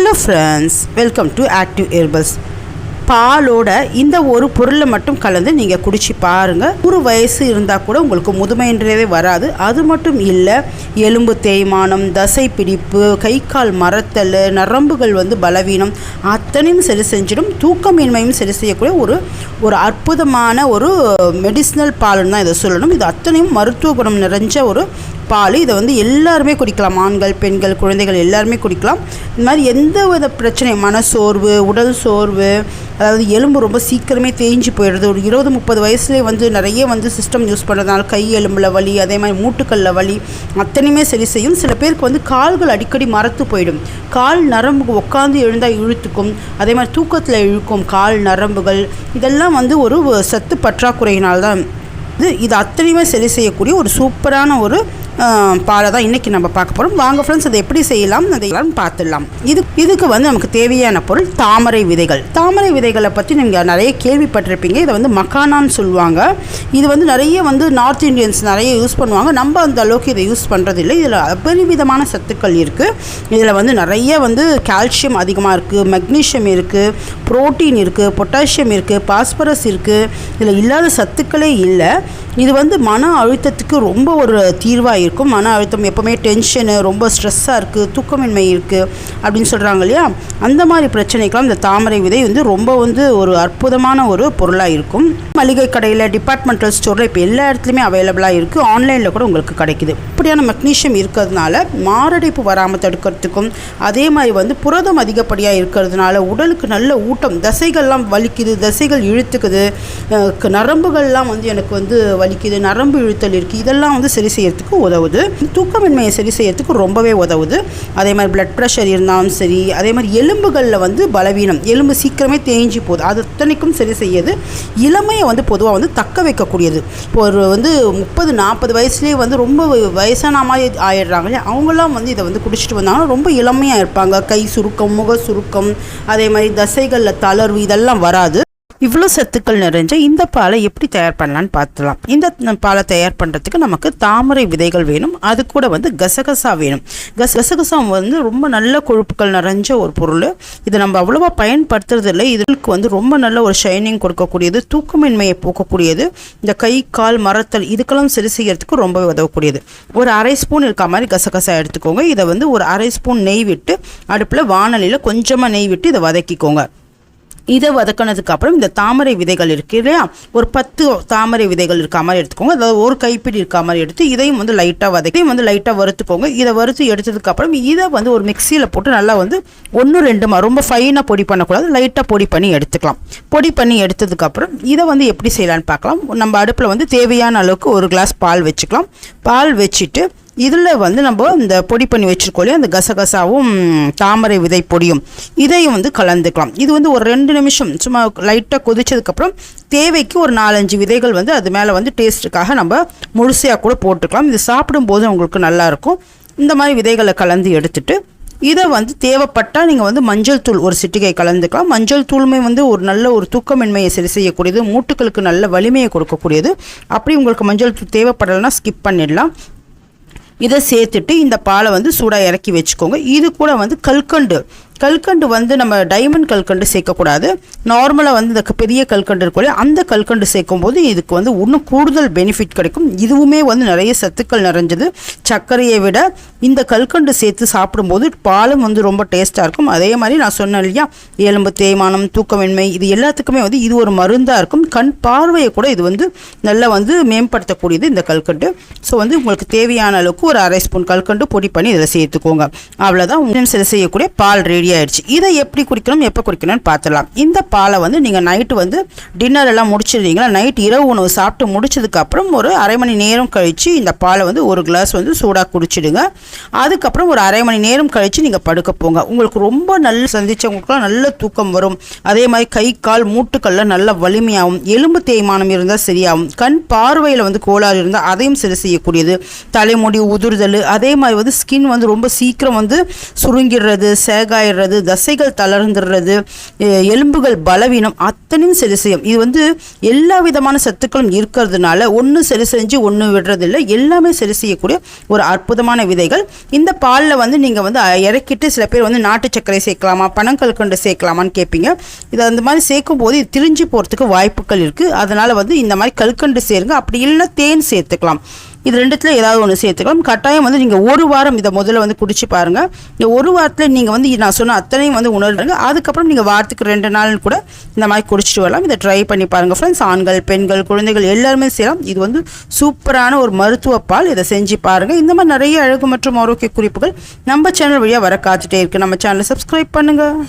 Hello friends, welcome to Active Herbals. பாலோட இந்த ஒரு பொருளை மட்டும் கலந்து நீங்கள் குடிச்சு பாருங்கள். ஒரு வயசு இருந்தால் கூட உங்களுக்கு முதுமைன்றதே வராது. அது மட்டும் இல்லை, எலும்பு தேய்மானம், தசை பிடிப்பு, கை கால் மரத்தல், நரம்புகள் பலவீனம் அத்தனையும் சரி செஞ்சிடும். தூக்கமின்மையும் சரி செய்யக்கூடிய ஒரு அற்புதமான ஒரு மெடிசினல் பால்னு தான் இதை சொல்லணும். இது அத்தனையும் மருத்துவ குணம் நிறைஞ்ச ஒரு பால். இதை எல்லாருமே குடிக்கலாம். ஆண்கள், பெண்கள், குழந்தைகள் எல்லாருமே குடிக்கலாம். இந்த மாதிரி எந்த வித பிரச்சனையும், மனசோர்வு, உடல் சோர்வு, அதாவது எலும்பு ரொம்ப சீக்கிரமே தேஞ்சு போயிடுது. ஒரு 20-30 வயசுலேயே நிறைய சிஸ்டம் யூஸ் பண்ணுறதுனால கை எலும்பில் வலி, அதே மாதிரி மூட்டுக்களில் வலி அத்தனையுமே சரி செய்யும். சில பேருக்கு கால்கள் அடிக்கடி மரத்து போயிடும். கால் நரம்புக்கு உட்காந்து எழுந்தால் இழுத்துக்கும், அதே மாதிரி தூக்கத்தில் இழுக்கும் கால் நரம்புகள். இதெல்லாம் ஒரு சத்து பற்றாக்குறையினால்தான். இது அத்தனையுமே சரி செய்யக்கூடிய ஒரு சூப்பரான ஒரு பாலை தான் இன்றைக்கி நம்ம பார்க்க போகிறோம். வாங்க ஃப்ரெண்ட்ஸ், அதை எப்படி செய்யலாம் அதையெல்லாம் பார்த்துடலாம். இதுக்கு நமக்கு தேவையான பொருள் தாமரை விதைகள். தாமரை விதைகளை பற்றி நீங்கள் நிறைய கேள்விப்பட்டிருப்பீங்க. இதை மக்கானான்னு சொல்லுவாங்க. இது நிறைய நார்த் இந்தியன்ஸ் நிறைய யூஸ் பண்ணுவாங்க. நம்ம அந்த அளவுக்கு இதை யூஸ் பண்ணுறதில்லை. இதில் அபரிவிதமான சத்துக்கள் இருக்குது. இதில் நிறைய கால்சியம் அதிகமாக இருக்குது, மெக்னீஷியம் இருக்குது, புரோட்டீன் இருக்குது, பொட்டாசியம் இருக்குது, பாஸ்பரஸ் இருக்குது. இதில் இல்லாத சத்துக்களே இல்லை. இது மன அழுத்தத்துக்கு ரொம்ப ஒரு தீர்வாக இருக்கும். மன அழுத்தம், எப்போவுமே டென்ஷனு, ரொம்ப ஸ்ட்ரெஸ்ஸாக இருக்குது, தூக்கமின்மை இருக்குது அப்படின்னு சொல்கிறாங்க இல்லையா, அந்த மாதிரி பிரச்சனைக்கெல்லாம் இந்த தாமரை விதை ரொம்ப ஒரு அற்புதமான ஒரு பொருளாக இருக்கும். மளிகை கடையில், டிபார்ட்மெண்டல் ஸ்டோரில் இப்போ எல்லா இடத்துலையுமே அவைலபிளாக இருக்குது. ஆன்லைனில் கூட உங்களுக்கு கிடைக்குது. இப்படியான மெக்னீஷியம் இருக்கிறதுனால மாரடைப்பு வராமல் தடுக்கிறதுக்கும், அதே மாதிரி புரதம் அதிகப்படியாக இருக்கிறதுனால உடலுக்கு நல்ல ஊட்டம், தசைகள்லாம் வலிக்குது, தசைகள் இழுத்துக்குது, நரம்புகள்லாம் எனக்கு வலிக்குது, நரம்பு இழுத்தல் இருக்குது, இதெல்லாம் சரி செய்யறதுக்கு உதவுது. தூக்கமின்மையை சரி செய்யறதுக்கு ரொம்பவே உதவுது. அதே மாதிரி பிளட் ப்ரெஷர் இருந்தாலும் சரி, அதே மாதிரி எலும்புகளில் பலவீனம், எலும்பு சீக்கிரமே தேஞ்சு போகுது, அது அத்தனைக்கும் சரி செய்யுது. இளமையை பொதுவாக தக்க வைக்கக்கூடியது. இப்போ ஒரு 30-40 வயசுலேயே ரொம்ப வயசான மாதிரி ஆயிடுறாங்க இல்லையா, அவங்களாம் இதை குடிச்சிட்டு வந்தாங்கன்னா ரொம்ப இளமையாக இருப்பாங்க. கை சுருக்கம், முக சுருக்கம், அதே மாதிரி தசைகளில் தளர்வு இதெல்லாம் வராது. இவ்வளோ சத்துக்கள் நிறைஞ்ச இந்த பாலை எப்படி தயார் பண்ணலான்னு பார்த்துலாம். இந்த பாலை தயார் பண்ணுறதுக்கு நமக்கு தாமரை விதைகள் வேணும். அது கூட கசகசா வேணும். கசகசா ரொம்ப நல்ல கொழுப்புகள் நிறைஞ்ச ஒரு பொருள். இதை நம்ம அவ்வளோவா பயன்படுத்துறது இல்லை. இதுக்கு ரொம்ப நல்ல ஒரு ஷைனிங் கொடுக்கக்கூடியது, தூக்கமின்மையை போக்கக்கூடியது, இந்த கை கால் மரத்தல் இதுக்கெல்லாம் சரி செய்யறதுக்கு ரொம்பவே உதவக்கூடியது. ஒரு 1/2 ஸ்பூன் இருக்க மாதிரி கசகசா எடுத்துக்கோங்க. இதை ஒரு 1/2 ஸ்பூன் நெய் விட்டு அடுப்பில் வாணலியில் கொஞ்சமாக நெய் விட்டு இதை வதக்கிக்கோங்க. இதை வதக்கினதுக்கு அப்புறம் இந்த தாமரை விதைகள் இருக்கு இல்லையா, ஒரு 10 தாமரை விதைகள் இருக்க மாதிரி எடுத்துக்கோங்க. அதாவது ஒரு கைப்பிடி இருக்க மாதிரி எடுத்து இதையும் லைட்டாக வதக்கி லைட்டாக வறுத்துக்கோங்க. இதை வறுத்து எடுத்ததுக்கப்புறம் இதை ஒரு மிக்சியில் போட்டு நல்லா 1-2 ரொம்ப ஃபைனாக பொடி பண்ணக்கூடாது, லைட்டாக பொடி பண்ணி எடுத்துக்கலாம். பொடி பண்ணி எடுத்ததுக்கப்புறம் இதை எப்படி செய்யலான்னு பார்க்கலாம். நம்ம அடுப்பில் தேவையான அளவுக்கு 1 கிளாஸ் பால் வச்சுக்கலாம். பால் வச்சுட்டு இதில் நம்ம இந்த பொடி பண்ணி வச்சுருக்கோம் அந்த கசகசாவும் தாமரை விதை பொடியும் இதையும் கலந்துக்கலாம். இது ஒரு 2 நிமிஷம் சும்மா லைட்டாக கொதிச்சதுக்கப்புறம் தேவைக்கு ஒரு 4-5 விதைகள் அது மேலே டேஸ்ட்டுக்காக நம்ம முழுசையாக கூட போட்டுக்கலாம். இது சாப்பிடும்போது உங்களுக்கு நல்லாயிருக்கும். இந்த மாதிரி விதைகளை கலந்து எடுத்துட்டு இதை தேவைப்பட்டால் நீங்கள் மஞ்சள் தூள் ஒரு சிட்டிகை கலந்துக்கலாம். மஞ்சள் தூளுமே ஒரு நல்ல ஒரு தூக்கமின்மையை சரி செய்யக்கூடியது, மூட்டுக்களுக்கு நல்ல வலிமையை கொடுக்கக்கூடியது. அப்படி உங்களுக்கு மஞ்சள் தூள் தேவைப்படலைன்னா ஸ்கிப் பண்ணிடலாம். இதை சேர்த்துட்டு இந்த பாலை சூடாக இறக்கி வச்சுக்கோங்க. இது கூட கல்கண்டு நம்ம டைமண்ட் கல்கண்டு சேர்க்கக்கூடாது. நார்மலாக இந்த பெரிய கல்கண்டு இருக்கும், அந்த கல்கண்டு சேர்க்கும்போது இதுக்கு இன்னும் கூடுதல் பெனிஃபிட் கிடைக்கும். இதுவுமே நிறைய சத்துக்கள் நிறைஞ்சது. சர்க்கரையை விட இந்த கல்கண்டு சேர்த்து சாப்பிடும்போது பாலும் ரொம்ப டேஸ்ட்டாக இருக்கும். அதே மாதிரி நான் சொன்னேன் இல்லையா, எலும்பு தேய்மானம், தூக்கமின்மை இது எல்லாத்துக்குமே இது ஒரு மருந்தாக இருக்கும். கண் பார்வையை கூட இது நல்லா மேம்படுத்தக்கூடியது இந்த கல்கண்டு. ஸோ உங்களுக்கு தேவையான அளவுக்கு ஒரு 1/2 ஸ்பூன் கல்கண்டு பொடி பண்ணி இதில் சேர்த்துக்கோங்க. அவ்வளோதான், சரி செய்யக்கூடிய பால் ரெடி ஆயிடுச்சு. இதை எப்படி குடிக்கணும், எப்போ குடிக்கணும்னு பார்த்துடலாம். இந்த பாலை நீங்கள் நைட்டு டின்னர் எல்லாம் முடிச்சிடுறீங்களா, நைட் இரவு உணவு சாப்பிட்டு முடிச்சதுக்கப்புறம் ஒரு 1/2 மணி நேரம் கழித்து இந்த பாலை 1 கிளாஸ் சூடாக குடிச்சிடுங்க. அதுக்கப்புறம் ஒரு 1/2 மணி நேரம் கழித்து நீங்கள் படுக்க போங்க. உங்களுக்கு ரொம்ப நல்ல சந்திச்சவங்களுக்குலாம் நல்ல தூக்கம் வரும். அதே மாதிரி கை கால் மூட்டுக்களில் நல்ல வலிமையாகும். எலும்பு தேய்மானம் இருந்தால் சரியாகும். கண் பார்வையில் கோளாறு இருந்தால் அதையும் சரி செய்யக்கூடியது. தலைமுடி உதிர்தல், அதே மாதிரி ஸ்கின் ரொம்ப சீக்கிரம் சுருங்கிடுறது, சேகாயிறது ஆயிடுறது, தசைகள் தளர்ந்துடுறது, எலும்புகள் பலவீனம் அத்தனையும் சரி செய்யும். இது வந்து எல்லா விதமான சத்துக்களும் இருக்கிறதுனால ஒன்று சரி செஞ்சு ஒன்று விடுறதில்லை, எல்லாமே சரி செய்யக்கூடிய ஒரு அற்புதமான விதைகள். இந்த பாலில் வந்து நீங்கள் வந்து இறக்கிட்டு சில பேர் வந்து நாட்டு சர்க்கரை சேர்க்கலாமா, பனங்கல்கண்டு சேர்க்கலாமான்னு கேட்பீங்க. இதை அந்த மாதிரி சேர்க்கும் போது இது திரிஞ்சு போகிறதுக்கு வாய்ப்புகள் இருக்குது. அதனால் வந்து இந்த மாதிரி கல்கண்டு சேருங்க. அப்படி இல்லைன்னா தேன் சேர்த்துக்கலாம். இது ரெண்டுத்துல ஏதாவது ஒன்று சேர்த்துக்கலாம். கட்டாயம் வந்து நீங்கள் ஒரு வாரம் இதை முதல்ல வந்து குடிச்சு பாருங்கள். இந்த ஒரு வாரத்தில் நீங்கள் வந்து நான் சொன்ன அத்தனையும் வந்து உணர்றீங்க. அதுக்கப்புறம் நீங்கள் வாரத்துக்கு 2 நாள் கூட இந்த மாதிரி குடிச்சிட்டு வரலாம். இதை ட்ரை பண்ணி பாருங்கள் ஃப்ரெண்ட்ஸ். ஆண்கள், பெண்கள், குழந்தைகள் எல்லாருமே செய்யலாம். இது வந்து சூப்பரான ஒரு மருத்துவ பால். இதை செஞ்சு பாருங்கள். இந்த மாதிரி நிறைய அழகு மற்றும் ஆரோக்கிய குறிப்புகள் நம்ம சேனல் வழியாக வர காத்துட்டே இருக்குது. நம்ம சேனலை சப்ஸ்கிரைப் பண்ணுங்கள்.